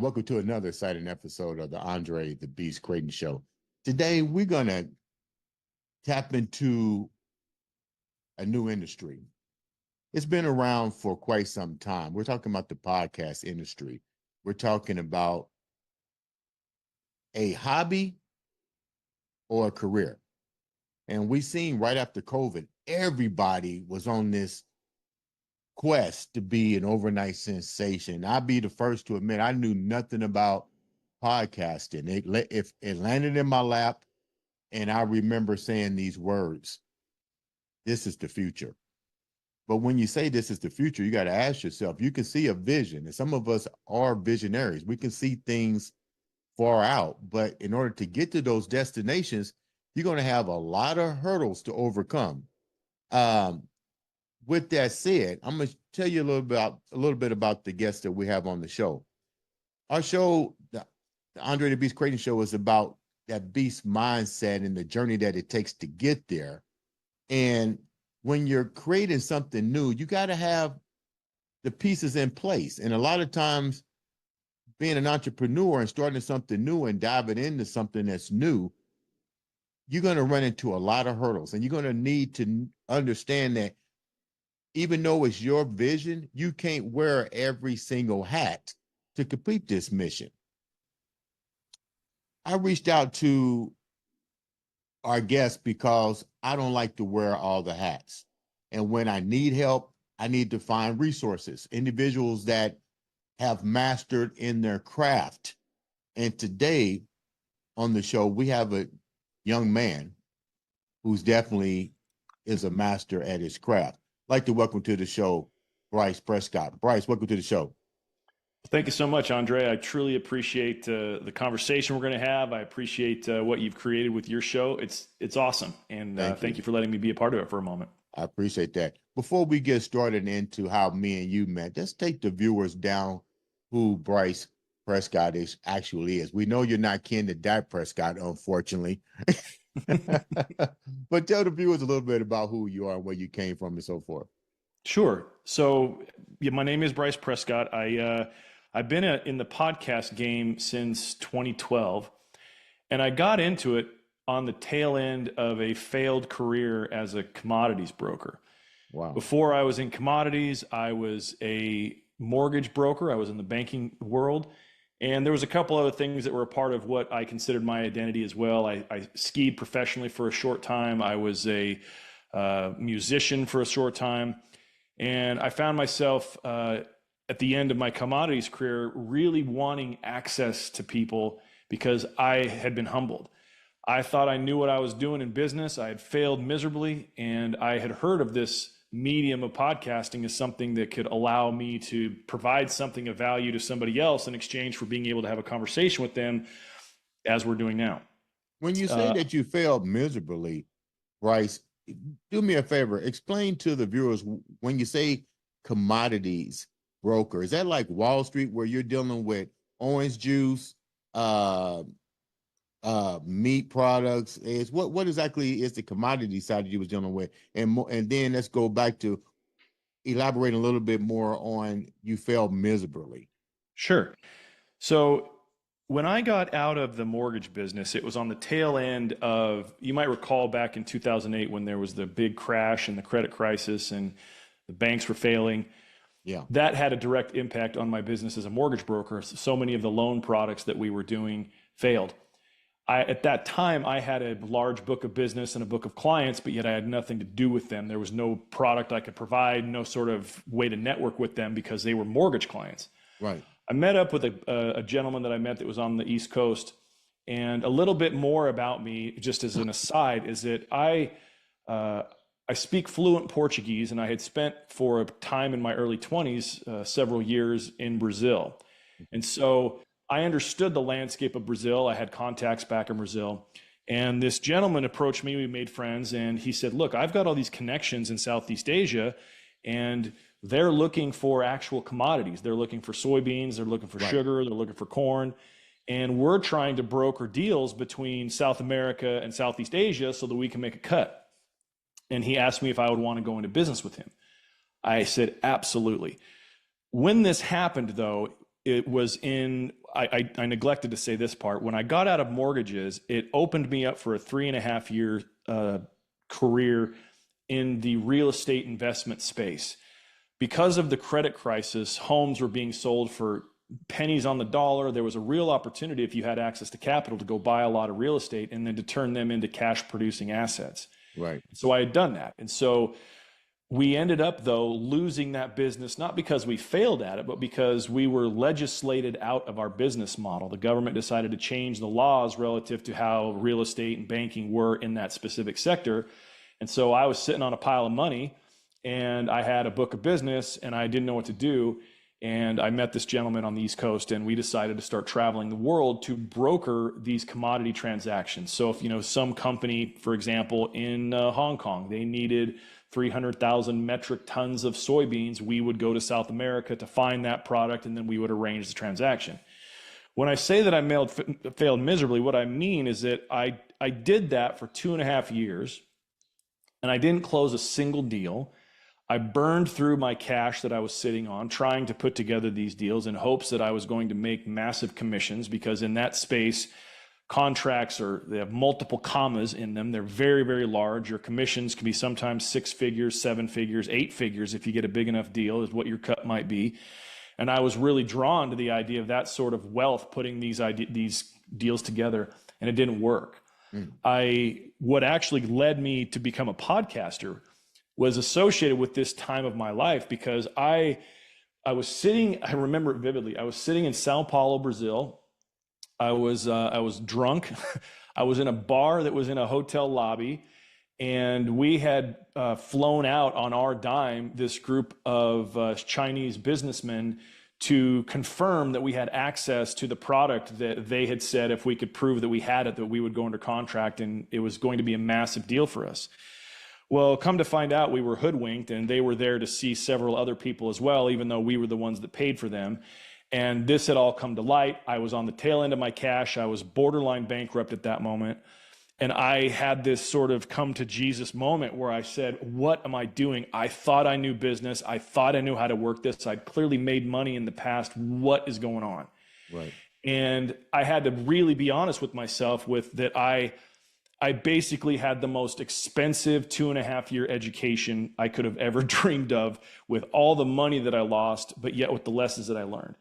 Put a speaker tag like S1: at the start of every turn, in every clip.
S1: welcome to another exciting episode of the Andre The Beast Crayton Show. Today, we're going to tap into a new industry. It's been around for quite some time. We're talking about the podcast industry. We're talking about a hobby or a career. And we seen right after COVID, everybody was on this quest to be an overnight sensation. I'll be the first to admit I knew nothing about podcasting. It landed in my lap, and I remember saying these words: "This is the future." But when you say this is the future, you got to ask yourself. You can see a vision, and some of us are visionaries. We can see things far out, but in order to get to those destinations, you're going to have a lot of hurdles to overcome. With that said, I'm going to tell you a little bit about the guests that we have on the show. Our show, the Andre The Beast Crayton Show, is about that beast mindset and the journey that it takes to get there. And when you're creating something new, you got to have the pieces in place. And a lot of times, being an entrepreneur and starting something new and diving into something that's new, you're going to run into a lot of hurdles, and you're going to need to understand that even though it's your vision, you can't wear every single hat to complete this mission. I reached out to our guests because I don't like to wear all the hats. And when I need help, I need to find resources, individuals that have mastered in their craft. And today on the show, we have a young man who's definitely is a master at his craft. I'd like to welcome to the show, Bryce Prescott. Bryce, welcome to the show.
S2: Thank you so much, Andre. I truly appreciate the conversation we're going to have. I appreciate what you've created with your show. It's awesome. And thank you for letting me be a part of it for a moment.
S1: I appreciate that. Before we get started into how me and you met, let's take the viewers down who Bryce Prescott actually is. We know you're not candid Prescott, unfortunately. But tell the viewers a little bit about who you are and where you came from and so forth.
S2: Sure. So yeah, my name is Bryce Prescott. I've been in the podcast game since 2012, and I got into it on the tail end of a failed career as a commodities broker.
S1: Wow.
S2: Before I was in commodities, I was a mortgage broker. I was in the banking world. And there was a couple other things that were a part of what I considered my identity as well. I skied professionally for a short time. I was a musician for a short time. And I found myself at the end of my commodities career really wanting access to people because I had been humbled. I thought I knew what I was doing in business. I had failed miserably, and I had heard of this medium of podcasting as something that could allow me to provide something of value to somebody else in exchange for being able to have a conversation with them as we're doing now.
S1: When you say that you failed miserably, Bryce, do me a favor, explain to the viewers, when you say commodities broker, is that like Wall Street where you're dealing with orange juice, meat products? Is what exactly is the commodity side that you was dealing with? And then let's go back to elaborating a little bit more on you failed miserably.
S2: Sure. So when I got out of the mortgage business, it was on the tail end of, you might recall back in 2008 when there was the big crash and the credit crisis and the banks were failing.
S1: Yeah.
S2: That had a direct impact on my business as a mortgage broker. So many of the loan products that we were doing failed. At that time, I had a large book of business and a book of clients, but yet I had nothing to do with them. There was no product I could provide, no sort of way to network with them because they were mortgage clients.
S1: Right.
S2: I met up with a gentleman that I met that was on the East Coast. And a little bit more about me, just as an aside, is that I speak fluent Portuguese, and I had spent for a time in my early 20s, several years in Brazil. And so I understood the landscape of Brazil. I had contacts back in Brazil. And this gentleman approached me. We made friends. And he said, look, I've got all these connections in Southeast Asia, and they're looking for actual commodities. They're looking for soybeans. They're looking for sugar. They're looking for corn. And we're trying to broker deals between South America and Southeast Asia so that we can make a cut. And he asked me if I would want to go into business with him. I said, absolutely. When this happened, though, it was I neglected to say this part. When I got out of mortgages, it opened me up for a 3.5 year career in the real estate investment space. Because of the credit crisis, homes were being sold for pennies on the dollar. There was a real opportunity, if you had access to capital, to go buy a lot of real estate and then to turn them into cash producing assets.
S1: Right.
S2: So I had done that. And so we ended up, though, losing that business, not because we failed at it, but because we were legislated out of our business model. The government decided to change the laws relative to how real estate and banking were in that specific sector. And so I was sitting on a pile of money, and I had a book of business, and I didn't know what to do. And I met this gentleman on the East Coast, and we decided to start traveling the world to broker these commodity transactions. So if some company, for example, in Hong Kong, they needed 300,000 metric tons of soybeans, we would go to South America to find that product, and then we would arrange the transaction. When I say that I failed miserably, what I mean is that I did that for 2.5 years, and I didn't close a single deal. I burned through my cash that I was sitting on trying to put together these deals in hopes that I was going to make massive commissions, because in that space, contracts they have multiple commas in them. They're very, very large. Your commissions can be sometimes 6 figures, 7 figures, 8 figures if you get a big enough deal, is what your cut might be. And I was really drawn to the idea of that sort of wealth, putting these deals together, and it didn't work. What actually led me to become a podcaster was associated with this time of my life, because I was sitting, I remember it vividly, I was sitting in Sao Paulo, Brazil. I was drunk. I was in a bar that was in a hotel lobby, and we had flown out on our dime this group of Chinese businessmen to confirm that we had access to the product that they had said if we could prove that we had it, that we would go under contract, and it was going to be a massive deal for us. Well, come to find out, we were hoodwinked, and they were there to see several other people as well, even though we were the ones that paid for them. And this had all come to light. I was on the tail end of my cash. I was borderline bankrupt at that moment. And I had this sort of come to Jesus moment where I said, what am I doing? I thought I knew business. I thought I knew how to work this. I'd clearly made money in the past. What is going on?
S1: Right.
S2: And I had to really be honest with myself with that. I basically had the most expensive 2.5 year education I could have ever dreamed of, with all the money that I lost, but yet with the lessons that I learned.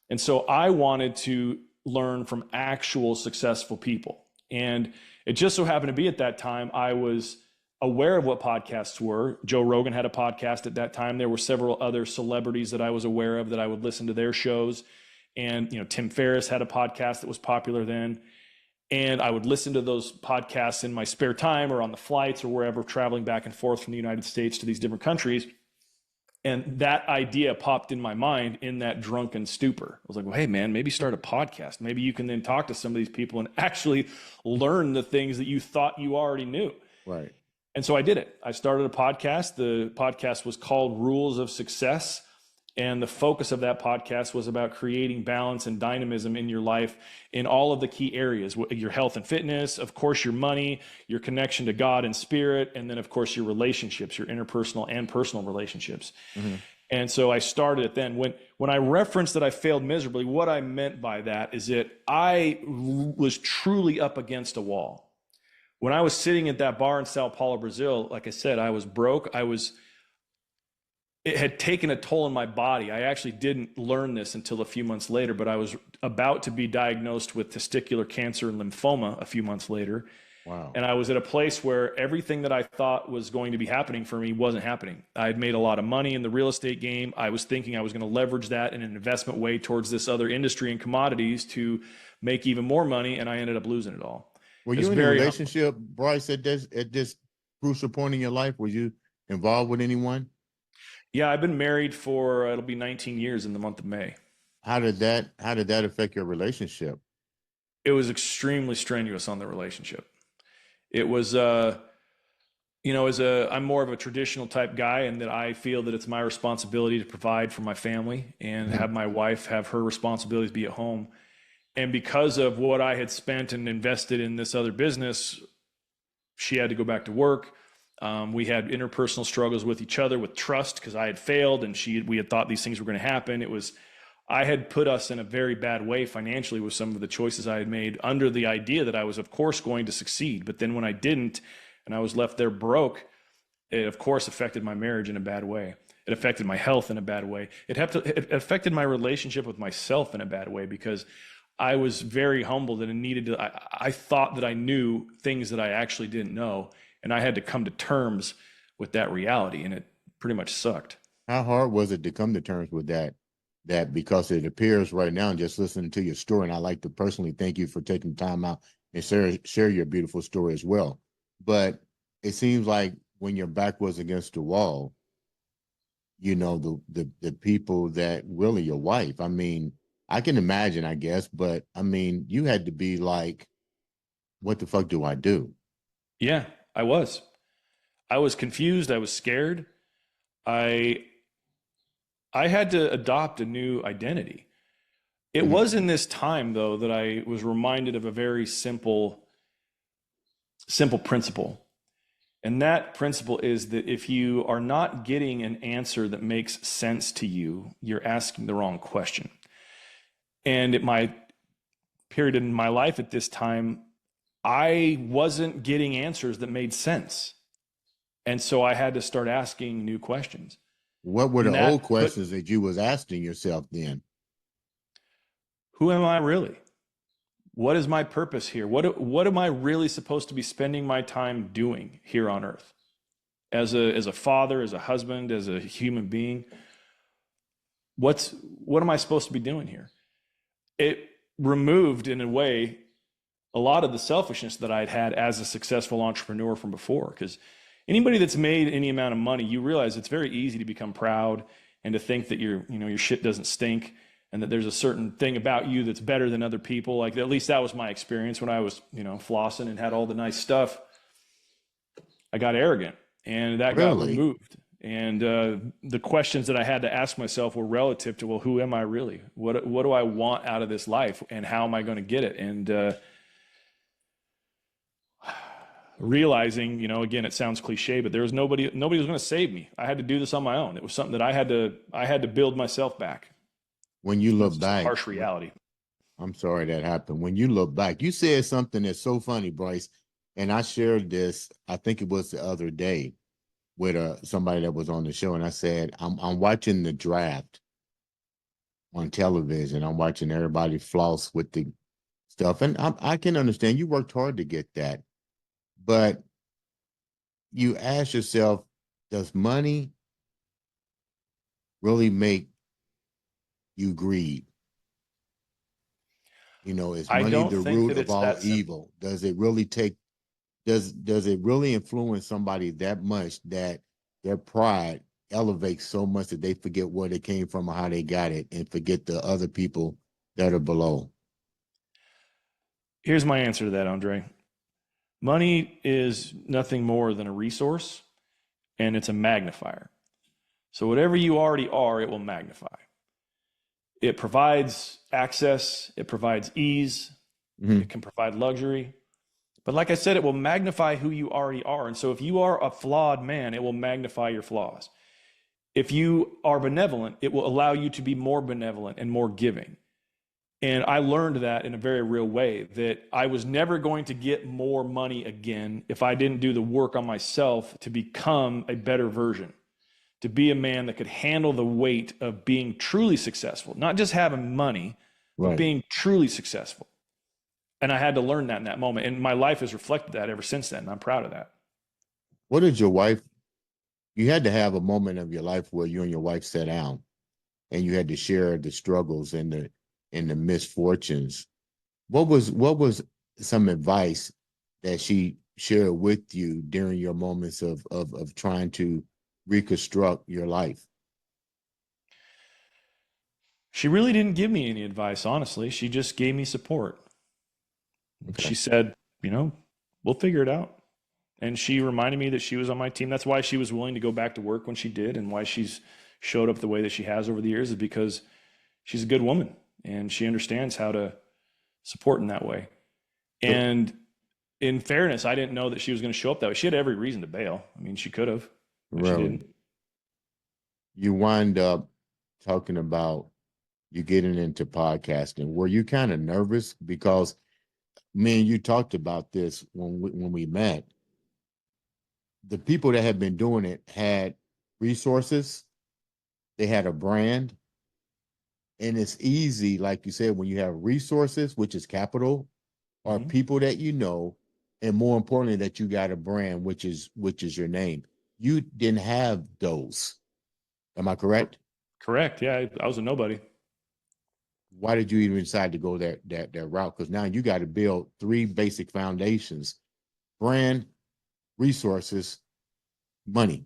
S2: And so I wanted to learn from actual successful people. And it just so happened to be at that time, I was aware of what podcasts were. Joe Rogan had a podcast at that time. There were several other celebrities that I was aware of that I would listen to their shows. And, Tim Ferriss had a podcast that was popular then. And I would listen to those podcasts in my spare time or on the flights or wherever, traveling back and forth from the United States to these different countries. And that idea popped in my mind in that drunken stupor. I was like, well, hey, man, maybe start a podcast. Maybe you can then talk to some of these people and actually learn the things that you thought you already knew.
S1: Right.
S2: And so I did it. I started a podcast. The podcast was called Rules of Success. And the focus of that podcast was about creating balance and dynamism in your life in all of the key areas, your health and fitness, of course, your money, your connection to God and spirit, and then, of course, your relationships, your interpersonal and personal relationships. Mm-hmm. And so I started it then. When I referenced that I failed miserably, what I meant by that is that I was truly up against a wall. When I was sitting at that bar in Sao Paulo, Brazil, like I said, I was broke. It had taken a toll on my body. I actually didn't learn this until a few months later, but I was about to be diagnosed with testicular cancer and lymphoma a few months later.
S1: Wow.
S2: And I was at a place where everything that I thought was going to be happening for me wasn't happening. I had made a lot of money in the real estate game. I was thinking I was going to leverage that in an investment way towards this other industry and commodities to make even more money, and I ended up losing it all.
S1: Were you in a relationship, Bryce, at this crucial point in your life? Were you involved with anyone?
S2: Yeah, I've been married for, it'll be 19 years in the month of May.
S1: How did that affect your relationship?
S2: It was extremely strenuous on the relationship. It was, I'm more of a traditional type guy, and that I feel that it's my responsibility to provide for my family and have my wife have her responsibilities be at home. And because of what I had spent and invested in this other business, she had to go back to work. We had interpersonal struggles with each other, with trust, because I had failed and we had thought these things were going to happen. I had put us in a very bad way financially with some of the choices I had made under the idea that I was, of course, going to succeed. But then when I didn't and I was left there broke, it, of course, affected my marriage in a bad way. It affected my health in a bad way. It affected my relationship with myself in a bad way because I was very humbled and needed to. I thought that I knew things that I actually didn't know, and I had to come to terms with that reality, and it pretty much sucked.
S1: How hard was it to come to terms with that? That because it appears right now, and just listening to your story, and I like to personally thank you for taking time out and share your beautiful story as well. But it seems like when your back was against the wall, you know, the people that really your wife. I mean, I can imagine, I guess, but I mean, you had to be like, what the fuck do I do?
S2: Yeah, I was. I was confused. I was scared. I I had to adopt a new identity. It
S1: Mhm.
S2: was in this time though that I was reminded of a very simple principle. And that principle is that if you are not getting an answer that makes sense to you, you're asking the wrong question. And at my period in my life at this time, I wasn't getting answers that made sense. And so I had to start asking new questions.
S1: What were
S2: And
S1: the old
S2: that put,
S1: questions that you was asking yourself then?
S2: who am I really? What is my purpose here? What am I really supposed to be spending my time doing here on earth? As a father, as a husband, as a human being, what am I supposed to be doing here? It removed in a way a lot of the selfishness that I'd had as a successful entrepreneur from before. Because anybody that's made any amount of money, you realize it's very easy to become proud and to think that your shit doesn't stink and that there's a certain thing about you that's better than other people. Like at least that was my experience when I was, flossing and had all the nice stuff. I got arrogant and that got
S1: Really?
S2: removed. And the questions that I had to ask myself were relative to, well, who am I really? What do I want out of this life and how am I going to get it? And realizing, again, it sounds cliche, but there was nobody was going to save me. I had to do this on my own. It was something that I had to build myself back.
S1: When you
S2: That's
S1: look
S2: just a
S1: back,
S2: harsh reality.
S1: I'm sorry that happened. When you look back, you said something that's so funny, Bryce, and I shared this, I think it was the other day with somebody that was on the show, and I said, I'm watching the draft on television. I'm watching everybody floss with the stuff, and I can understand you worked hard to get that, but you ask yourself, does money really make you greed? You know, is
S2: I
S1: money
S2: don't
S1: the
S2: think
S1: root
S2: that
S1: of
S2: it's
S1: all
S2: that simple.
S1: evil? Does it really take does it really influence somebody that much that their pride elevates so much that they forget where they came from or how they got it and forget the other people that are below?
S2: Here's my answer to that, Andre. Money is nothing more than a resource and it's a magnifier. So whatever you already are, it will magnify. It provides access, it provides ease,
S1: Mhm.
S2: it can provide luxury. But like I said, it will magnify who you already are. And so if you are a flawed man, it will magnify your flaws. If you are benevolent, it will allow you to be more benevolent and more giving. And I learned that in a very real way that I was never going to get more money again if I didn't do the work on myself to become a better version, to be a man that could handle the weight of being truly successful, not just having money, but
S1: Right.
S2: being truly successful. And I had to learn that in that moment. And my life has reflected that ever since then. And I'm proud of that.
S1: What did your wife, you had to have a moment of your life where you and your wife sat down and you had to share the struggles and the misfortunes. What was some advice that she shared with you during your moments of trying to reconstruct your life?
S2: She really didn't give me any advice, honestly. She just gave me support.
S1: Okay.
S2: She said, we'll figure it out. And she reminded me that she was on my team. That's why she was willing to go back to work when she did and why she's showed up the way that she has over the years is because she's a good woman and she understands how to support in that way.
S1: So,
S2: And in fairness, I didn't know that she was going to show up that way. She had every reason to bail. I mean, she could have, but she
S1: really,
S2: didn't.
S1: you wind up talking about you getting into podcasting, were you kind of nervous? Because me and you talked about this when we met. The people that had been doing it had resources, they had a brand, and it's easy, like you said, when you have resources, which is capital, or
S2: Mhm.
S1: people that you know, and more importantly, that you got a brand, which is your name. You didn't have those. Am I correct?
S2: Correct. Yeah, I was a nobody.
S1: Why did you even decide to go that route? Because now you got to build three basic foundations: brand, resources, money.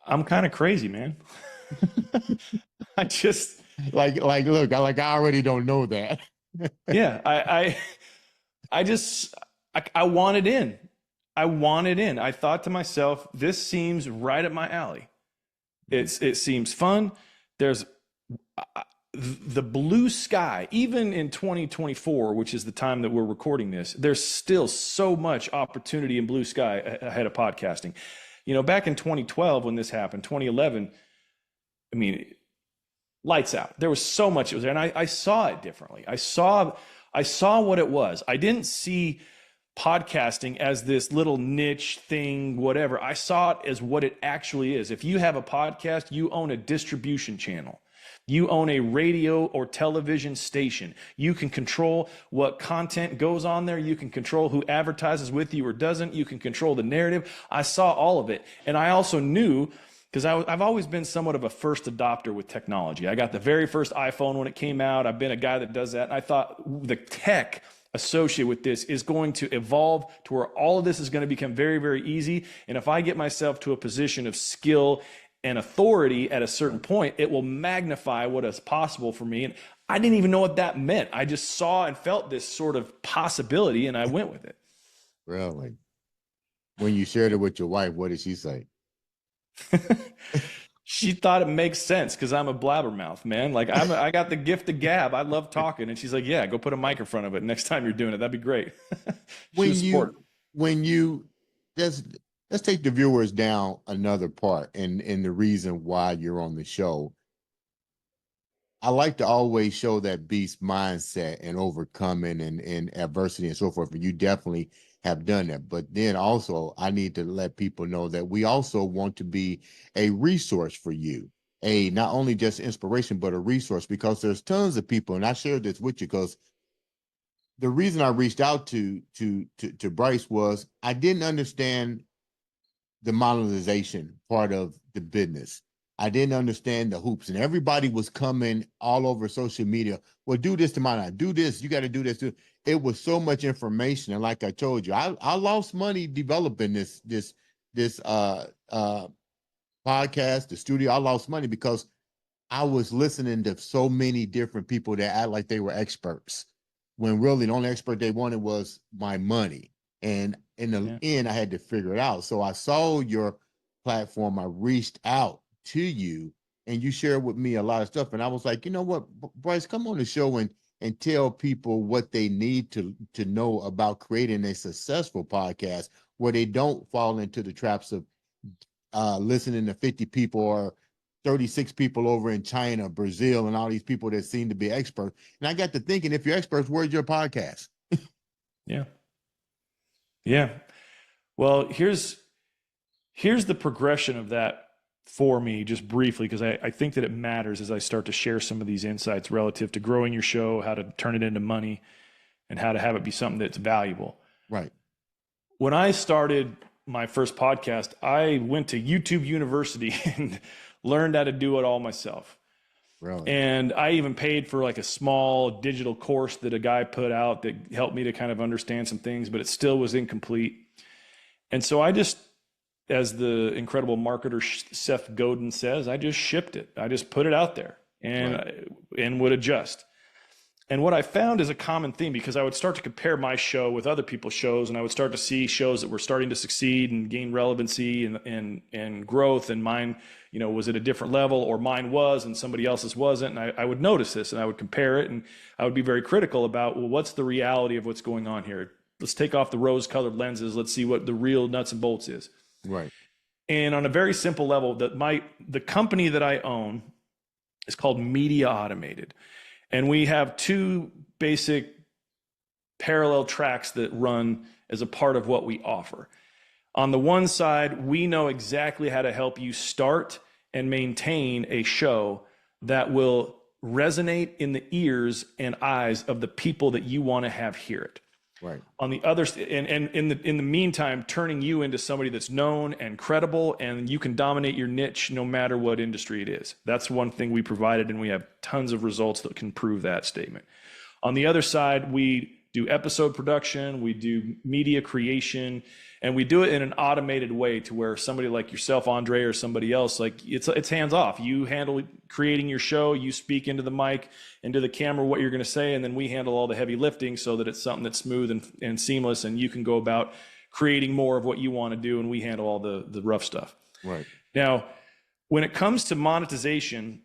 S2: I'm kind of crazy, man. I just,
S1: Look, I already don't know that.
S2: yeah, I just, I wanted in. I wanted in. I thought to myself, this seems right up my alley. It seems fun. There's the blue sky, even in 2024, which is the time that we're recording this, there's still so much opportunity in blue sky ahead of podcasting. You know, back in 2012 when this happened, 2011, I mean, lights out. There was so much it was there, and I saw it differently. I saw what it was. I didn't see podcasting as this little niche thing, whatever. I saw it as what it actually is. If you have a podcast, you own a distribution channel. You own a radio or television station. You can control what content goes on there. You can control who advertises with you or doesn't. You can control the narrative. I saw all of it. And I also knew, because I've always been somewhat of a first adopter with technology. I got the very first iPhone when it came out. I've been a guy that does that. And I thought the tech associated with this is going to evolve to where all of this is going to become very, very easy. And if I get myself to a position of skill and authority at a certain point, it will magnify what is possible for me. And I didn't even know what that meant. I just saw and felt this sort of possibility, and I went with it.
S1: Really? When you shared it with your wife, what did she say?
S2: She thought it makes sense because I'm a blabbermouth, man. Like I got the gift of gab. I love talking, and she's like, "Yeah, go put a mic in front of it next time you're doing it. That'd be great." She
S1: When
S2: was supportive.
S1: you let's let's take the viewers down another part and the reason why you're on the show. I like to always show that beast mindset and overcoming and adversity and so forth. And you definitely have done that. But then also, I need to let people know that we also want to be a resource for you, a not only just inspiration, but a resource, because there's tons of people. And I shared this with you because the reason I reached out to Bryce was I didn't understand the monetization part of the business. I didn't understand the hoops, and everybody was coming all over social media. Well, do this to mine. Do this. You got to do this too. It was so much information, and like I told you, I lost money developing this podcast, the studio. I lost money because I was listening to so many different people that act like they were experts, when really the only expert they wanted was my money. And in the end, I had to figure it out. So I saw your platform. I reached out to you, and you shared with me a lot of stuff. And I was like, you know what, Bryce, come on the show and tell people what they need to know about creating a successful podcast where they don't fall into the traps of listening to 50 people or 36 people over in China, Brazil, and all these people that seem to be experts. And I got to thinking, if you're experts, where's your podcast?
S2: Yeah. Yeah. Well, here's the progression of that for me, just briefly, because I think that it matters as I start to share some of these insights relative to growing your show, how to turn it into money, and how to have it be something that's valuable.
S1: Right.
S2: When I started my first podcast, I went to YouTube University and learned how to do it all myself.
S1: Really?
S2: And I even paid for like a small digital course that a guy put out that helped me to kind of understand some things, but it still was incomplete. And so I just, as the incredible marketer Seth Godin says, I just shipped it. I just put it out there and would adjust. And what I found is a common theme, because I would start to compare my show with other people's shows, and I would start to see shows that were starting to succeed and gain relevancy and growth, and mine, was at a different level, or mine was and somebody else's wasn't. And I would notice this, and I would compare it, and I would be very critical about, well, what's the reality of what's going on here? Let's take off the rose-colored lenses. Let's see what the real nuts and bolts is.
S1: Right.
S2: And on a very simple level, the company that I own is called Media Automated. And we have two basic parallel tracks that run as a part of what we offer. On the one side, we know exactly how to help you start and maintain a show that will resonate in the ears and eyes of the people that you want to have hear it.
S1: Right.
S2: On the other, and in the meantime, turning you into somebody that's known and credible, and you can dominate your niche no matter what industry it is. That's one thing we provided, and we have tons of results that can prove that statement. On the other side, we do episode production, we do media creation, and we do it in an automated way to where somebody like yourself, Andre, or somebody else, like it's hands off. You handle creating your show, you speak into the mic, into the camera, what you're going to say, and then we handle all the heavy lifting so that it's something that's smooth and seamless, and you can go about creating more of what you want to do, and we handle all the rough stuff.
S1: Right.
S2: Now, when it comes to monetization,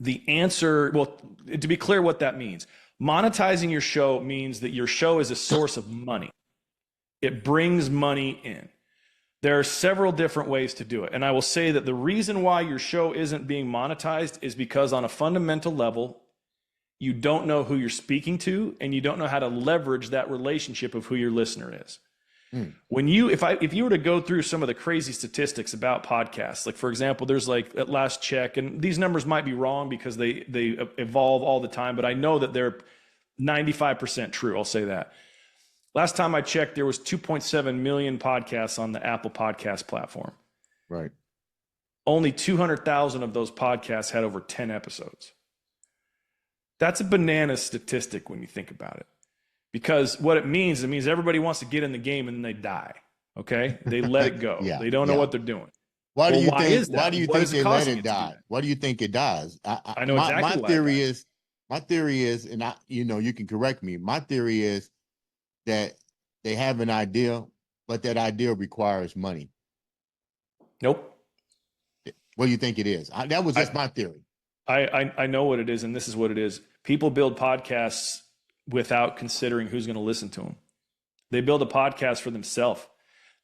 S2: the answer, well, to be clear what that means, monetizing your show means that your show is a source of money. It brings money in. There are several different ways to do it. And I will say that the reason why your show isn't being monetized is because on a fundamental level, you don't know who you're speaking to, and you don't know how to leverage that relationship of who your listener is. When if you were to go through some of the crazy statistics about podcasts, like for example, there's like at last check, and these numbers might be wrong because they evolve all the time, but I know that they're 95% true. I'll say that. Last time I checked, there was 2.7 million podcasts on the Apple Podcast platform.
S1: Right.
S2: Only 200,000 of those podcasts had over 10 episodes. That's a banana statistic when you think about it. Because what it means everybody wants to get in the game and then they die. Okay? They let it go.
S1: Yeah,
S2: they don't know what they're doing.
S1: Why do you
S2: why
S1: think?
S2: is that?
S1: Why do you
S2: What
S1: think
S2: is it
S1: they let
S2: causing
S1: it
S2: it to do
S1: die?
S2: that?
S1: Why do you think it dies?
S2: I know exactly
S1: my
S2: why
S1: theory
S2: it
S1: is. My theory is, and you can correct me. My theory is that they have an idea, but that idea requires money.
S2: Nope.
S1: What do you think it is? That was just my theory.
S2: I know what it is, and this is what it is. People build podcasts without considering who's going to listen to them. They build a podcast for themselves.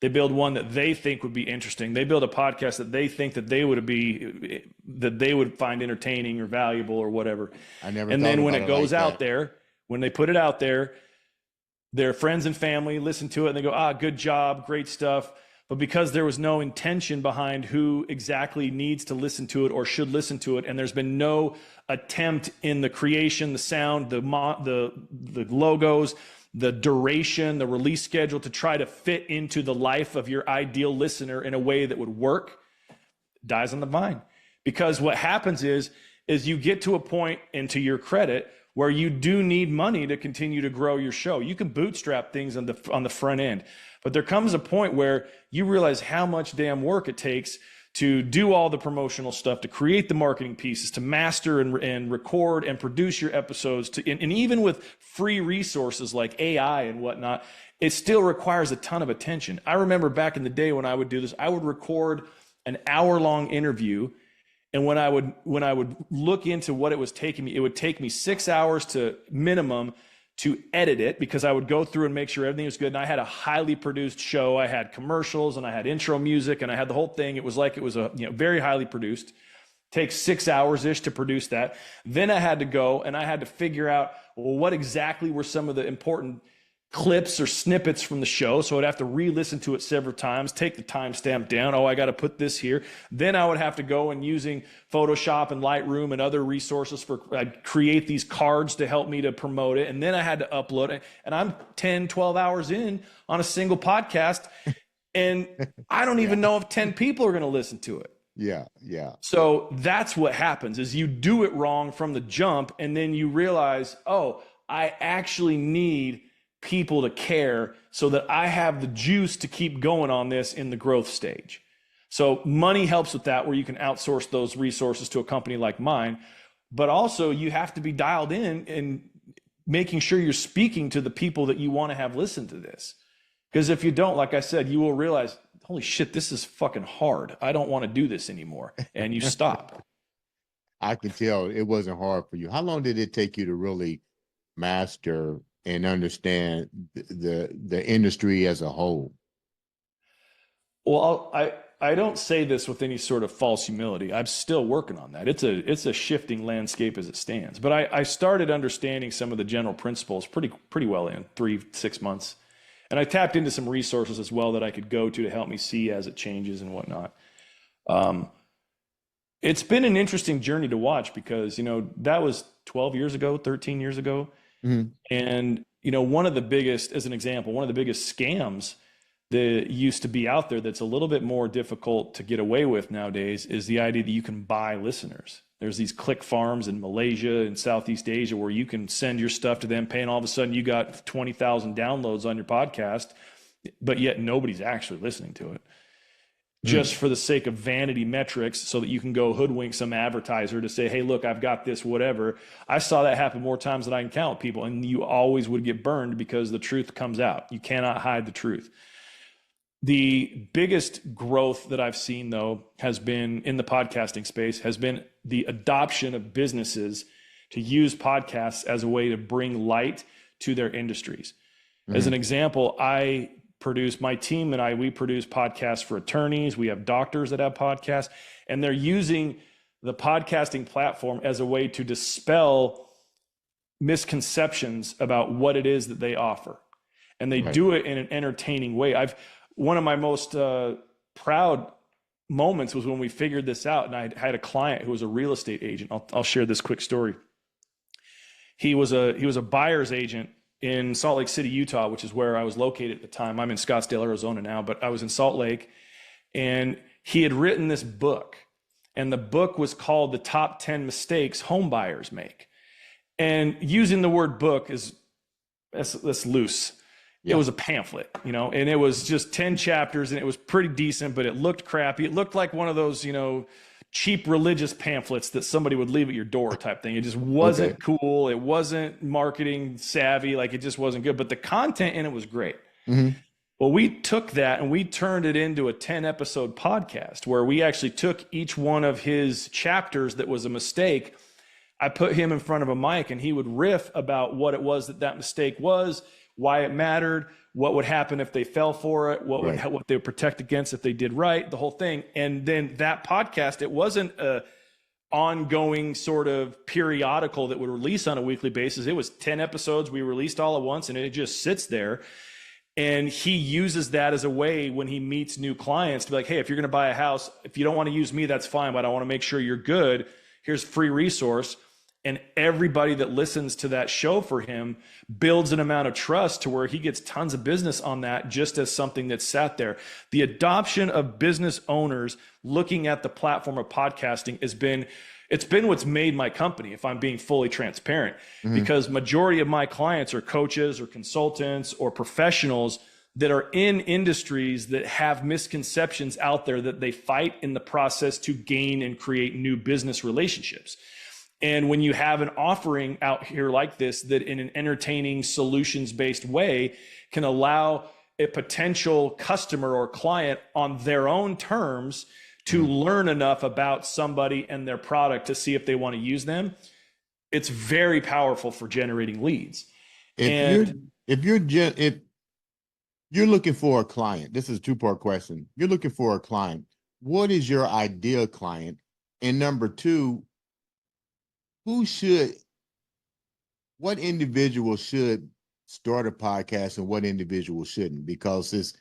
S2: They build one that they think would be interesting. They build a podcast that they think that they would find entertaining or valuable or whatever. And then when it goes out there, when they put it out there, their friends and family listen to it and they go, good job, great stuff. But because there was no intention behind who exactly needs to listen to it or should listen to it, and there's been no attempt in the creation, the sound, the logos, the duration, the release schedule to try to fit into the life of your ideal listener in a way that would work, dies on the vine. Because what happens is you get to a point, and to your credit, where you do need money to continue to grow your show. You can bootstrap things on the front end, but there comes a point where you realize how much damn work it takes to do all the promotional stuff, to create the marketing pieces, to master and record and produce your episodes, and even with free resources like AI and whatnot, it still requires a ton of attention. I remember back in the day when I would do this, I would record an hour-long interview, and when I would look into what it was taking me, it would take me 6 hours to minimum to edit it, because I would go through and make sure everything was good. And I had a highly produced show. I had commercials and I had intro music and I had the whole thing. It was like it was very highly produced. Takes 6 hours-ish to produce that. Then I had to go and I had to figure out, well, what exactly were some of the important clips or snippets from the show. So I'd have to re-listen to it several times, take the timestamp down. I got to put this here. Then I would have to go and using Photoshop and Lightroom and other resources I'd create these cards to help me to promote it. And then I had to upload it. And I'm 10, 12 hours in on a single podcast. And I don't even know if 10 people are going to listen to it.
S1: Yeah. Yeah.
S2: So that's what happens is you do it wrong from the jump. And then you realize, I actually need people to care so that I have the juice to keep going on this in the growth stage. So money helps with that, where you can outsource those resources to a company like mine, but also you have to be dialed in and making sure you're speaking to the people that you want to have listen to this. Because if you don't, like I said, you will realize, holy shit, this is fucking hard. I don't want to do this anymore. And you stop.
S1: I can tell it wasn't hard for you. How long did it take you to really master and understand the industry as a whole?
S2: Well, I don't say this with any sort of false humility. I'm still working on that. It's a shifting landscape as it stands. But I started understanding some of the general principles pretty well in 3-6 months. And I tapped into some resources as well that I could go to help me see as it changes and whatnot. It's been an interesting journey to watch because, that was 12 years ago, 13 years ago.
S1: Mhm.
S2: And, one of the biggest, as an example, one of the biggest scams that used to be out there that's a little bit more difficult to get away with nowadays is the idea that you can buy listeners. There's these click farms in Malaysia and Southeast Asia where you can send your stuff to them, pay, and all of a sudden you got 20,000 downloads on your podcast, but yet nobody's actually listening to it. Just for the sake of vanity metrics so that you can go hoodwink some advertiser to say, hey, look, I've got this, whatever. I saw that happen more times than I can count, people, and you always would get burned because the truth comes out. You cannot hide the truth. The biggest growth that I've seen, though, has been in the podcasting space, has been the adoption of businesses to use podcasts as a way to bring light to their industries. As an example, my team and we produce podcasts for attorneys. We have doctors that have podcasts, and they're using the podcasting platform as a way to dispel misconceptions about what it is that they offer. And they do it in an entertaining way. One of my most proud moments was when we figured this out, and I had a client who was a real estate agent. I'll share this quick story. He was a buyer's agent in Salt Lake City, Utah, which is where I was located at the time. I'm in Scottsdale, Arizona now, but I was in Salt Lake, and he had written this book, and the book was called The Top 10 Mistakes Home Buyers Make. And using the word book that's loose. It was a pamphlet, and it was just 10 chapters, and it was pretty decent, but it looked crappy. It looked like one of those, cheap religious pamphlets that somebody would leave at your door type thing. It just wasn't cool. It wasn't marketing savvy. Like, it just wasn't good, but the content in it was great. Well, we took that and we turned it into a 10-episode podcast where we actually took each one of his chapters that was a mistake. I put him in front of a mic and he would riff about what it was that mistake was, why it mattered, what would happen if they fell for it, what they would protect against if they did right, the whole thing. And then that podcast, it wasn't a ongoing sort of periodical that would release on a weekly basis. It was 10 episodes we released all at once, and it just sits there. And he uses that as a way when he meets new clients to be like, hey, if you're going to buy a house, if you don't want to use me, that's fine, but I want to make sure you're good. Here's free resource. And everybody that listens to that show for him builds an amount of trust to where he gets tons of business on that just as something that's sat there. The adoption of business owners looking at the platform of podcasting it's been what's made my company, if I'm being fully transparent, because majority of my clients are coaches or consultants or professionals that are in industries that have misconceptions out there that they fight in the process to gain and create new business relationships. And when you have an offering out here like this, that in an entertaining, solutions-based way can allow a potential customer or client on their own terms to learn enough about somebody and their product to see if they want to use them, it's very powerful for generating leads.
S1: If you're looking for a client, this is a two-part question. You're looking for a client. What is your ideal client? And number two, what individual should start a podcast and what individual shouldn't? Because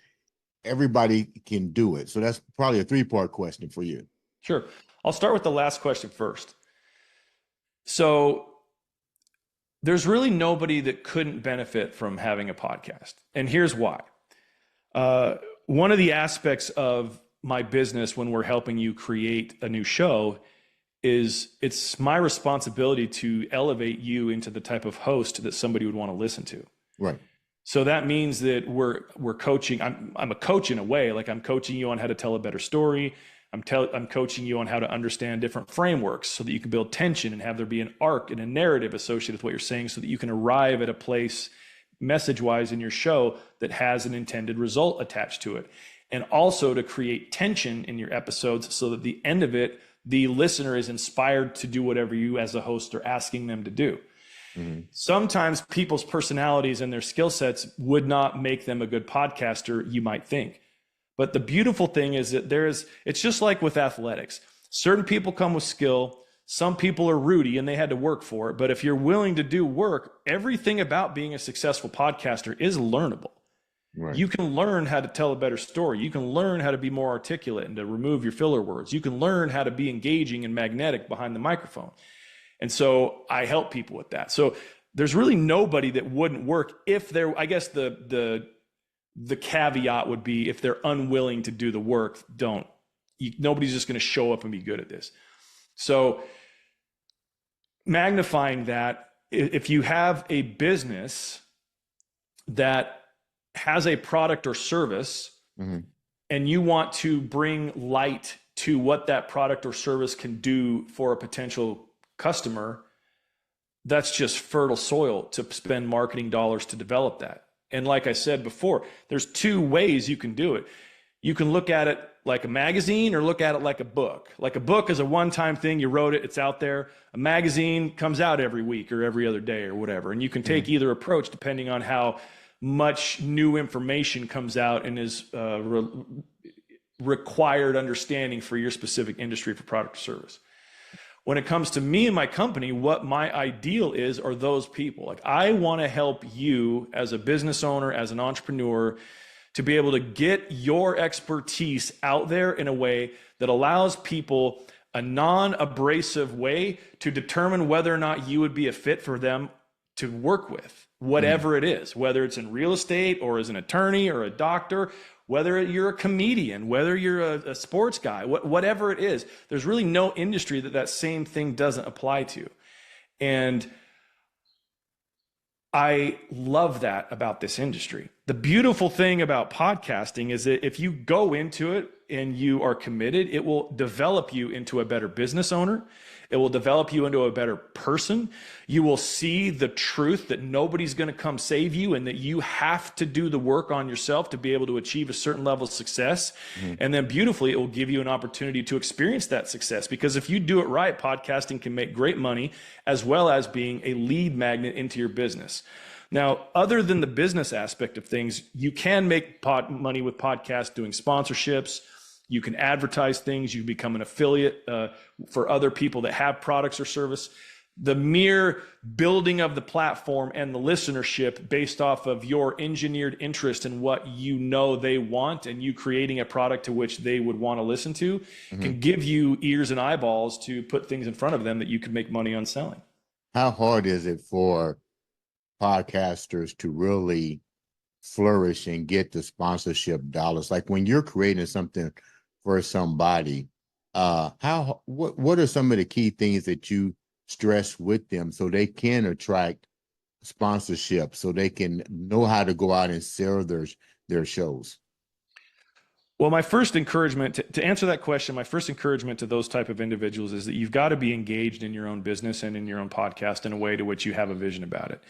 S1: everybody can do it. So that's probably a three-part question for you.
S2: Sure. I'll start with the last question first. So there's really nobody that couldn't benefit from having a podcast. And here's why. One of the aspects of my business when we're helping you create a new show is it's my responsibility to elevate you into the type of host that somebody would want to listen to.
S1: Right.
S2: So that means that we're coaching. I'm a coach in a way. Like, I'm coaching you on how to tell a better story. I'm coaching you on how to understand different frameworks so that you can build tension and have there be an arc and a narrative associated with what you're saying so that you can arrive at a place message-wise in your show that has an intended result attached to it. And also to create tension in your episodes so that at the end of it, the listener is inspired to do whatever you as a host are asking them to do. Sometimes people's personalities and their skill sets would not make them a good podcaster, you might think. But the beautiful thing is that it's just like with athletics. Certain people come with skill. Some people are Rudy and they had to work for it. But if you're willing to do work, everything about being a successful podcaster is learnable.
S1: Right.
S2: You can learn how to tell a better story. You can learn how to be more articulate and to remove your filler words. You can learn how to be engaging and magnetic behind the microphone. And so I help people with that. So there's really nobody that wouldn't work if they're, I guess the caveat would be if they're unwilling to do the work, nobody's just going to show up and be good at this. So magnifying that, if you have a business that has a product or service and you want to bring light to what that product or service can do for a potential customer, that's just fertile soil to spend marketing dollars to develop that. And like I said before, there's two ways you can do it. You can look at it like a magazine or look at it like a book. Like a book is a one-time thing. You wrote it, it's out there. A magazine comes out every week or every other day or whatever. And you can take either approach depending on how much new information comes out and is required understanding for your specific industry for product or service. When it comes to me and my company, what my ideal is are those people. Like, I want to help you as a business owner, as an entrepreneur, to be able to get your expertise out there in a way that allows people a non-abrasive way to determine whether or not you would be a fit for them to work with, whatever it is, whether it's in real estate or as an attorney or a doctor, whether you're a comedian, whether you're a sports guy, whatever it is. There's really no industry that same thing doesn't apply to. And I love that about this industry. The beautiful thing about podcasting is that if you go into it and you are committed, it will develop you into a better business owner. It will develop you into a better person. You will see the truth that nobody's going to come save you and that you have to do the work on yourself to be able to achieve a certain level of success. And then beautifully, it will give you an opportunity to experience that success. Because if you do it right, podcasting can make great money as well as being a lead magnet into your business. Now, other than the business aspect of things, you can make money with podcasts doing sponsorships. You can advertise things. You become an affiliate for other people that have products or service. The mere building of the platform and the listenership based off of your engineered interest in what you know they want and you creating a product to which they would want to listen to can give you ears and eyeballs to put things in front of them that you can make money on selling.
S1: How hard is it for podcasters to really flourish and get the sponsorship dollars? Like when you're creating something for somebody, what are some of the key things that you stress with them so they can attract sponsorship, so they can know how to go out and sell their shows?
S2: Well, my first encouragement to answer that question, my first encouragement to those type of individuals is that you've got to be engaged in your own business and in your own podcast in a way to which you have a vision about it.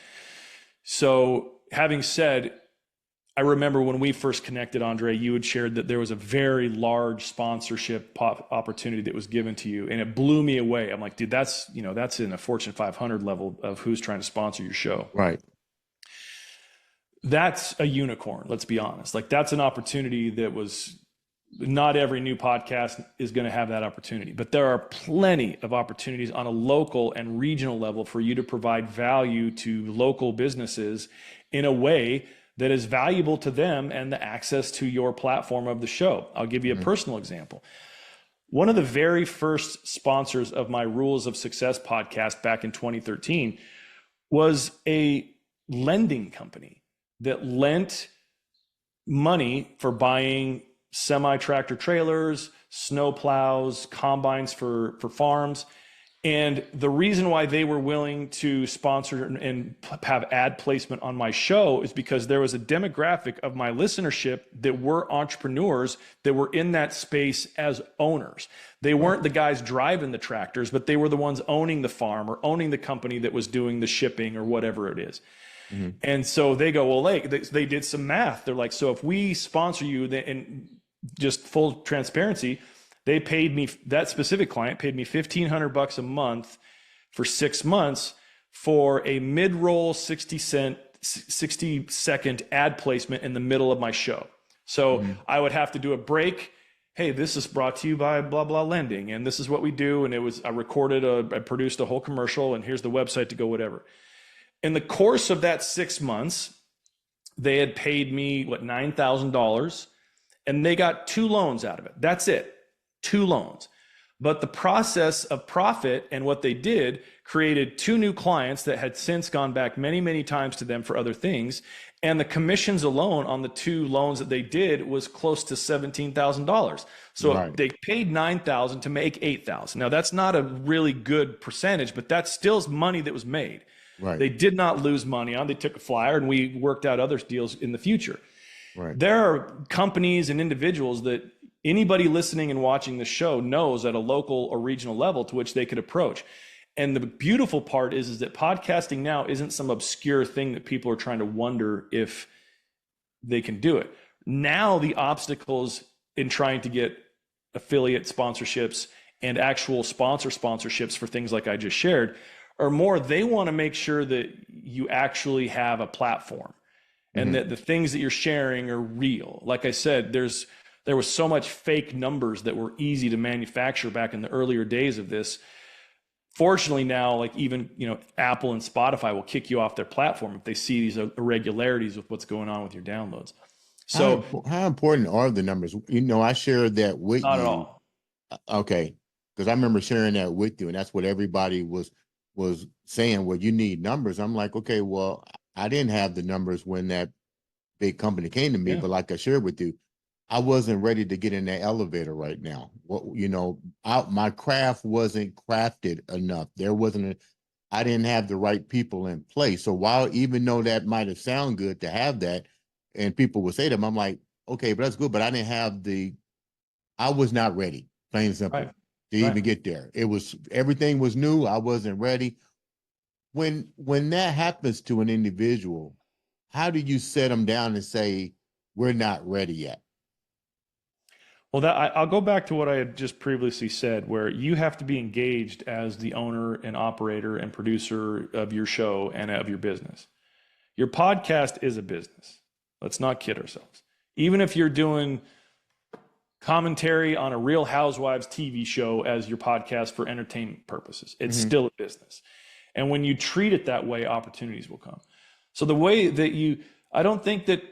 S2: So having said, I remember when we first connected, Andre, you had shared that there was a very large sponsorship opportunity that was given to you, and it blew me away. I'm like, dude, that's in a Fortune 500 level of who's trying to sponsor your show.
S1: Right.
S2: That's a unicorn. Let's be honest. Like, that's an opportunity that was not every new podcast is going to have that opportunity, but there are plenty of opportunities on a local and regional level for you to provide value to local businesses in a way that is valuable to them and the access to your platform of the show. I'll give you a personal example. One of the very first sponsors of my Rules of Success podcast back in 2013 was a lending company that lent money for buying semi-tractor trailers, snow plows, combines for farms. And the reason why they were willing to sponsor and have ad placement on my show is because there was a demographic of my listenership that were entrepreneurs that were in that space as owners. They weren't the guys driving the tractors, but they were the ones owning the farm or owning the company that was doing the shipping or whatever it is. And so they go, well, they did some math. They're like, so if we sponsor you, and just full transparency, they paid me, that specific client paid me $1,500 a month for 6 months for a mid-roll 60-second ad placement in the middle of my show. So
S1: Mhm.
S2: I would have to do a break. Hey, this is brought to you by blah, blah lending. And this is what we do. And I produced a whole commercial, and here's the website to go, whatever. In the course of that 6 months, they had paid me $9,000, and they got 2 loans out of it. That's it. 2 loans. But the process of profit and what they did created 2 new clients that had since gone back many, many times to them for other things. And the commissions alone on the 2 loans that they did was close to $17,000. So
S1: Right.
S2: they paid $9,000 to make $8,000. Now that's not a really good percentage, but that's still money that was made.
S1: Right.
S2: They did not lose money on. They took a flyer, and we worked out other deals in the future.
S1: Right.
S2: There are companies and individuals that anybody listening and watching the show knows at a local or regional level to which they could approach. And the beautiful part is that podcasting now isn't some obscure thing that people are trying to wonder if they can do it. Now the obstacles in trying to get affiliate sponsorships and actual sponsorships for things like I just shared are more, they want to make sure that you actually have a platform and that the things that you're sharing are real. Like I said, there was so much fake numbers that were easy to manufacture back in the earlier days of this. Fortunately now, like even, Apple and Spotify will kick you off their platform if they see these irregularities with what's going on with your downloads. So
S1: How important are the numbers? I shared that with
S2: not
S1: you.
S2: at all.
S1: Okay. Because I remember sharing that with you, and that's what everybody was saying. Well, you need numbers. I'm like, okay, well, I didn't have the numbers when that big company came to me,
S2: Yeah.
S1: but like I shared with you, I wasn't ready to get in that elevator right now. My craft wasn't crafted enough. I didn't have the right people in place. So even though that might have sounded good to have that, and people would say to them, I'm like, okay, but that's good. But I was not ready, plain and simple,
S2: Right.
S1: to even get there. Everything was new. I wasn't ready. When that happens to an individual, how do you set them down and say, we're not ready yet?
S2: Well, I'll go back to what I had just previously said, where you have to be engaged as the owner and operator and producer of your show and of your business. Your podcast is a business. Let's not kid ourselves. Even if you're doing commentary on a Real Housewives TV show as your podcast for entertainment purposes, it's still a business. And when you treat it that way, opportunities will come. So the way that I don't think that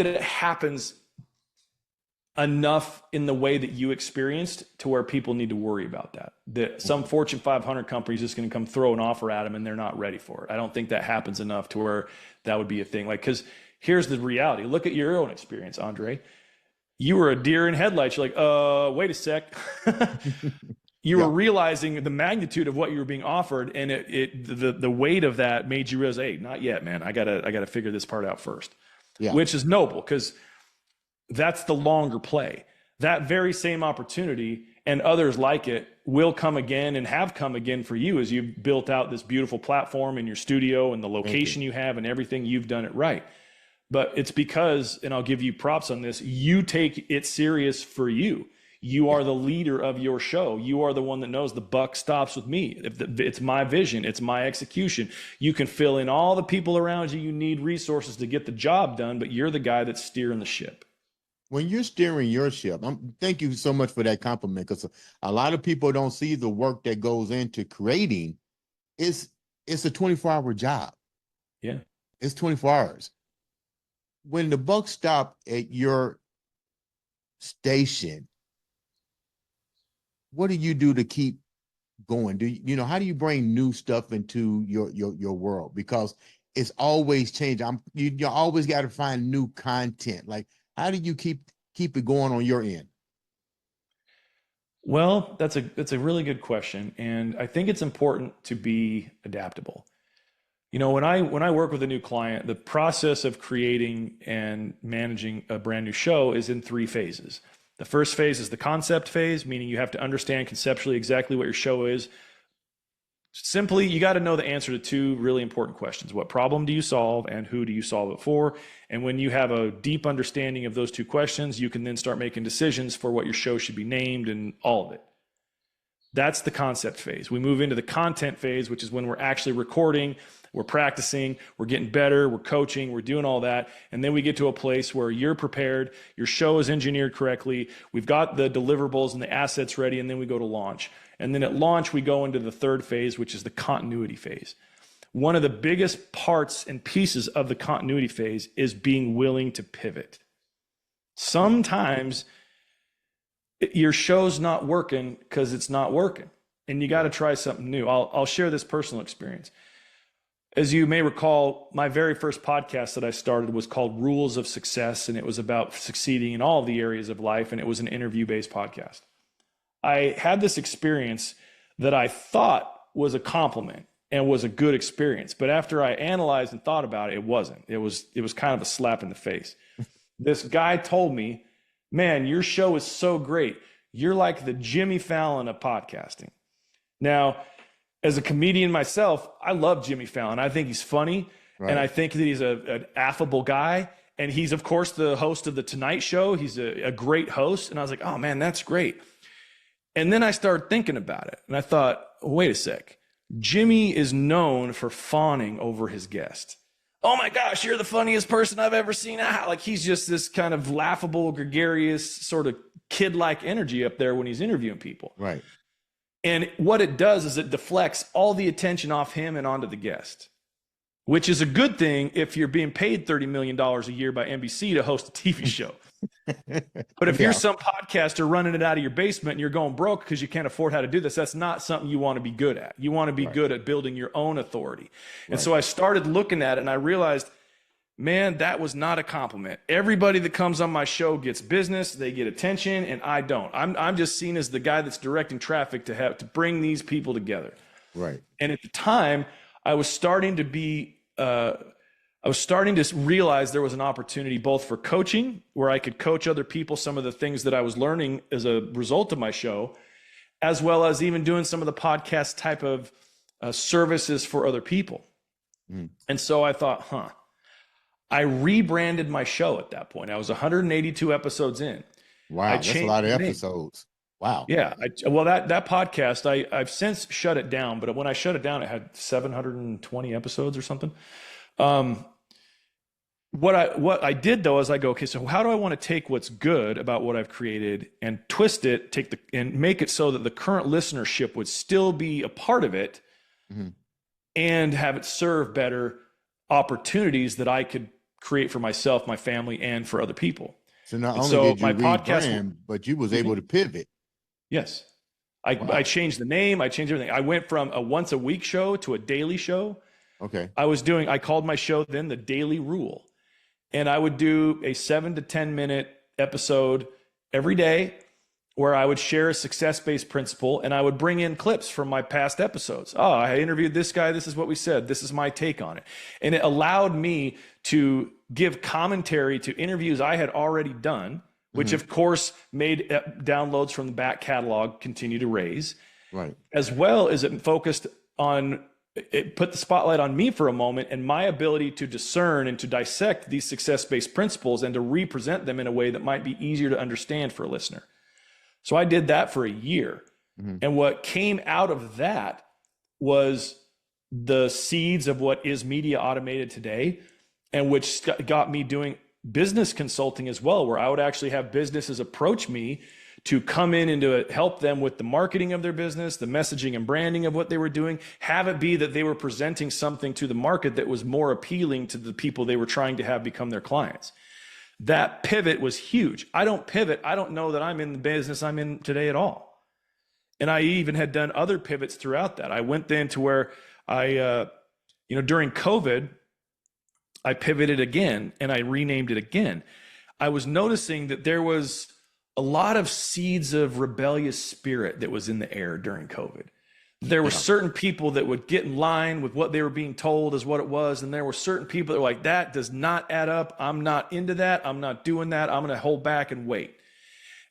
S2: it happens enough in the way that you experienced to where people need to worry about that some Fortune 500 company is just going to come throw an offer at them and they're not ready for it. I don't think that happens enough to where that would be a thing. Like, because here's the reality. Look at your own experience, Andre. You were a deer in headlights. You're like, wait a sec. You were realizing the magnitude of what you were being offered, and the weight of that made you realize, hey, not yet, man. I gotta figure this part out first. Yeah. Which is noble, because that's the longer play. That very same opportunity and others like it will come again and have come again for you as you've built out this beautiful platform in your studio and the location you have and everything. You've done it right. But it's because, and I'll give you props on this, you take it serious for you. You are the leader of your show. You are the one that knows the buck stops with me. It's my vision. It's my execution. You can fill in all the people around you. You need resources to get the job done, but you're the guy that's steering the ship.
S1: When you're steering your ship, thank you so much for that compliment, because a lot of people don't see the work that goes into creating. It's a 24-hour job.
S2: Yeah.
S1: It's 24 hours. When the buck stop at your station, what do you do to keep going? How do you bring new stuff into your world? Because it's always changing. You always got to find new content. Like, how do you keep it going on your end?
S2: Well, that's a really good question, and I think it's important to be adaptable. When I work with a new client, the process of creating and managing a brand new show is in 3 phases. The first phase is the concept phase, meaning you have to understand conceptually exactly what your show is. Simply, you got to know the answer to 2 really important questions. What problem do you solve, and who do you solve it for? And when you have a deep understanding of those 2 questions, you can then start making decisions for what your show should be named and all of it. That's the concept phase. We move into the content phase, which is when we're actually recording We're practicing, we're getting better, we're coaching, we're doing all that. And then we get to a place where you're prepared, your show is engineered correctly, we've got the deliverables and the assets ready, and then we go to launch. And then at launch, we go into the third phase, which is the continuity phase. One of the biggest parts and pieces of the continuity phase is being willing to pivot. Sometimes your show's not working because it's not working, and you got to try something new. I'll share this personal experience. As you may recall, my very first podcast that I started was called Rules of Success, and it was about succeeding in all of the areas of life, and it was an interview-based podcast. I had this experience that I thought was a compliment and was a good experience, but after I analyzed and thought about it, it wasn't. It was kind of a slap in the face. This guy told me, man, your show is so great. You're like the Jimmy Fallon of podcasting. Now, as a comedian myself, I love Jimmy Fallon. I think he's funny, right. And I think that he's an affable guy. And he's, of course, the host of The Tonight Show. He's a great host. And I was like, oh, man, that's great. And then I started thinking about it. And I thought, wait a sec. Jimmy is known for fawning over his guest. Oh, my gosh, you're the funniest person I've ever seen. Like, he's just this kind of laughable, gregarious, sort of kid-like energy up there when he's interviewing people.
S1: Right.
S2: And what it does is it deflects all the attention off him and onto the guest, which is a good thing if you're being paid $30 million a year by NBC to host a TV show. But if you're some podcaster running it out of your basement and you're going broke because you can't afford how to do this, that's not something you want to be good at. You want to be good at building your own authority. And so I started looking at it and I realized, man, that was not a compliment. Everybody that comes on my show gets business, they get attention, and I don't. I'm just seen as the guy that's directing traffic to bring these people together.
S1: Right.
S2: And at the time, I was starting to realize there was an opportunity both for coaching, where I could coach other people some of the things that I was learning as a result of my show, as well as even doing some of the podcast type of services for other people. And so I thought, I rebranded my show at that point. I was 182 episodes in.
S1: Wow, that's a lot of episodes. Wow.
S2: Yeah. That podcast, I've since shut it down, but when I shut it down, it had 720 episodes or something. What I did though is I go, okay, so how do I want to take what's good about what I've created and twist it, and make it so that the current listenership would still be a part of it, and have it serve better opportunities that I could create for myself, my family, and for other people.
S1: So not only did you rebrand, but you was able to pivot.
S2: Yes. I changed the name. I changed everything. I went from a once a week show to a daily show.
S1: Okay.
S2: I called my show then The Daily Rule. And I would do a 7 to 10 minute episode every day where I would share a success-based principle, and I would bring in clips from my past episodes. Oh, I interviewed this guy. This is what we said. This is my take on it. And it allowed me to give commentary to interviews I had already done, which of course made downloads from the back catalog continue to raise. Right. As well as it focused on, it put the spotlight on me for a moment and my ability to discern and to dissect these success-based principles and to represent them in a way that might be easier to understand for a listener. So I did that for a year. And what came out of that was the seeds of what is Media Automated today, and which got me doing business consulting as well, where I would actually have businesses approach me to come in and to help them with the marketing of their business, the messaging and branding of what they were doing, have it be that they were presenting something to the market that was more appealing to the people they were trying to have become their clients. That pivot was huge. I don't pivot. I don't know that I'm in the business I'm in today at all. And I even had done other pivots throughout that. I went then to where during COVID, I pivoted again and I renamed it again. I was noticing that there was a lot of seeds of rebellious spirit that was in the air during COVID. There were certain people that would get in line with what they were being told as what it was. And there were certain people that were like, that does not add up. I'm not into that. I'm not doing that. I'm going to hold back and wait.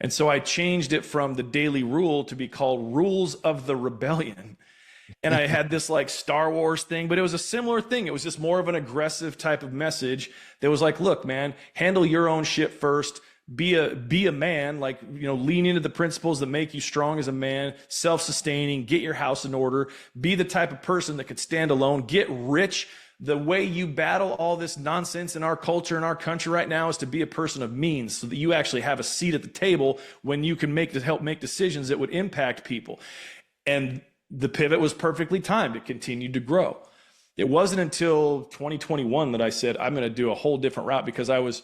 S2: And so I changed it from The Daily Rule to be called Rules of the Rebellion. And I had this like Star Wars thing, but it was a similar thing. It was just more of an aggressive type of message that was like, look, man, handle your own shit first. be a man, like, lean into the principles that make you strong as a man, self-sustaining, get your house in order, be the type of person that could stand alone, get rich. The way you battle all this nonsense in our culture, in our country right now, is to be a person of means, so that you actually have a seat at the table when you can help make decisions that would impact people. And the pivot was perfectly timed. It continued to grow. It wasn't until 2021 that I said, I'm going to do a whole different route, because I was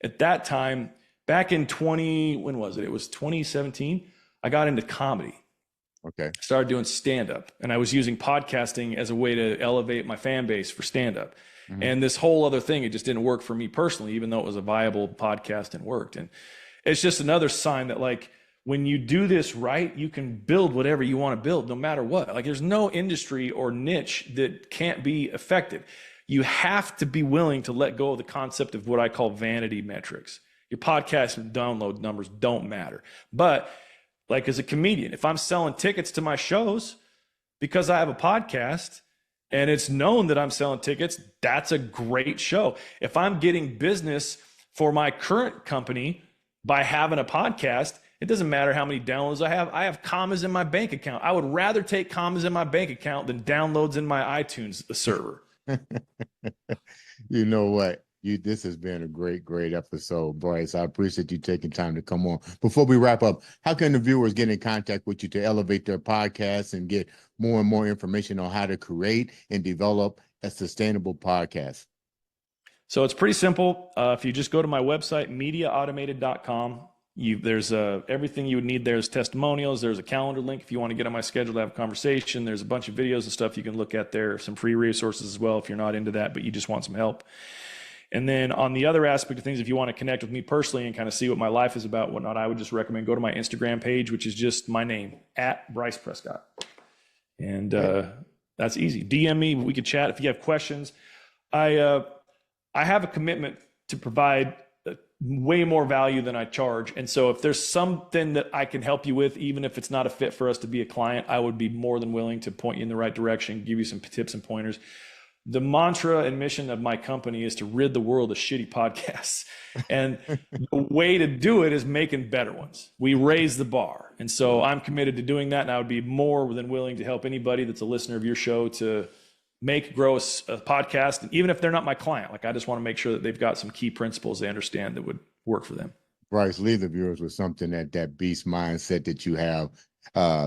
S2: at that time, back in when was it? It was 2017. I got into comedy.
S1: Okay.
S2: Started doing stand-up, and I was using podcasting as a way to elevate my fan base for stand-up. Mm-hmm. And this whole other thing, it just didn't work for me personally, even though it was a viable podcast and worked. And it's just another sign that, like, when you do this right, you can build whatever you want to build, no matter what. Like, there's no industry or niche that can't be affected. You have to be willing to let go of the concept of what I call vanity metrics. Your podcast and download numbers don't matter. But like, as a comedian, if I'm selling tickets to my shows because I have a podcast and it's known that I'm selling tickets, that's a great show. If I'm getting business for my current company by having a podcast, it doesn't matter how many downloads I have. I have commas in my bank account. I would rather take commas in my bank account than downloads in my iTunes server.
S1: You know what? This has been a great episode, Bryce. I appreciate you taking time to come on. Before we wrap up, how can the viewers get in contact with you to elevate their podcasts and get more and more information on how to create and develop a sustainable podcast?
S2: So it's pretty simple. If you just go to my website, mediaautomated.com, there's everything you would need. There's testimonials. There's a calendar link if you want to get on my schedule to have a conversation. There's a bunch of videos and stuff you can look at there. Some free resources as well if you're not into that, but you just want some help. And then on the other aspect of things, if you want to connect with me personally and kind of see what my life is about, whatnot, I would just recommend go to my Instagram page, which is just my name, @Bryce Prescott. And that's easy. DM me. We could chat if you have questions. I have a commitment to provide way more value than I charge. And so if there's something that I can help you with, even if it's not a fit for us to be a client, I would be more than willing to point you in the right direction, give you some tips and pointers. The mantra and mission of my company is to rid the world of shitty podcasts. And the way to do it is making better ones. We raise the bar. And so I'm committed to doing that. And I would be more than willing to help anybody that's a listener of your show to grow a podcast. And even if they're not my client, like, I just want to make sure that they've got some key principles they understand that would work for them.
S1: Bryce, leave the viewers with something that beast mindset that you have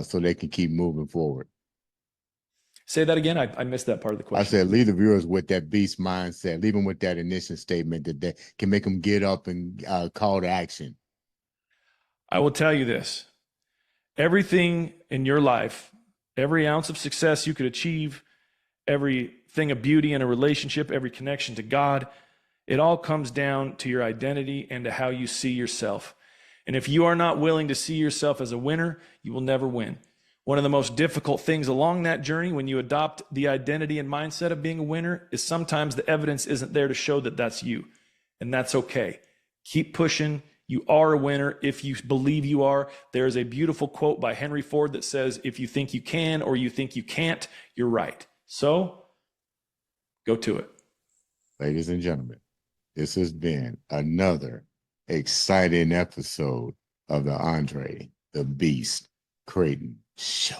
S1: so they can keep moving forward.
S2: Say that again. I missed that part of the question.
S1: I said, leave the viewers with that beast mindset. Leave them with that initial statement that can make them get up and call to action.
S2: I will tell you this. Everything in your life, every ounce of success you could achieve, everything of beauty in a relationship, every connection to God, it all comes down to your identity and to how you see yourself. And if you are not willing to see yourself as a winner, you will never win. One of the most difficult things along that journey, when you adopt the identity and mindset of being a winner, is sometimes the evidence isn't there to show that that's you. And that's okay. Keep pushing. You are a winner if you believe you are. There is a beautiful quote by Henry Ford that says, if you think you can or you think you can't, you're right. So go to it.
S1: Ladies and gentlemen, this has been another exciting episode of the Andre the Beast Crayton Show.